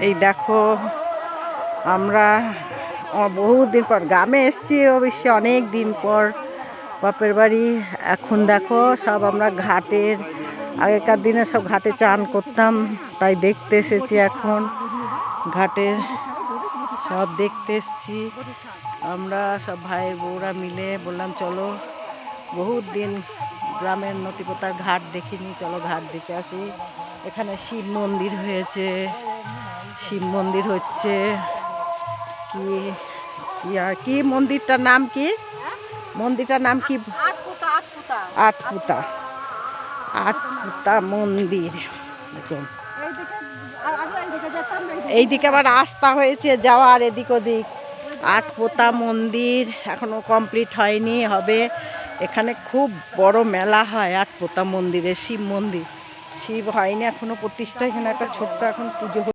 এই দেখো আমরা বহুদিন পর গ্রামে এসেছি, অবশ্যই অনেক দিন পর বাপের বাড়ি। এখন দেখো সব আমরা ঘাটের, আগেকার দিনে সব ঘাটে চান করতাম, তাই দেখতে এসেছি। এখন ঘাটের সব দেখতে এসেছি আমরা সব ভাইয়ের বউরা মিলে। বললাম চলো, বহুত দিন গ্রামের নতিপতার ঘাট দেখিনি, চলো ঘাট দেখে আসি। এখানে শিব মন্দির হয়েছে, শিব মন্দির হচ্ছে। কি কি আর কি মন্দিরটার নাম কি? মন্দিরটার নাম কি? আটপুতা। আটপুতা মন্দির। দেখুন এইদিকে আবার রাস্তা হয়েছে যাওয়ার এদিক ওদিক। আটপোতা মন্দির এখনো কমপ্লিট হয়নি, হবে। এখানে খুব বড় মেলা হয় আটপোতা মন্দিরে, শিব মন্দির। শিব হয়নি এখনো প্রতিষ্ঠা, এখানে একটা ছোট্ট এখন পুজো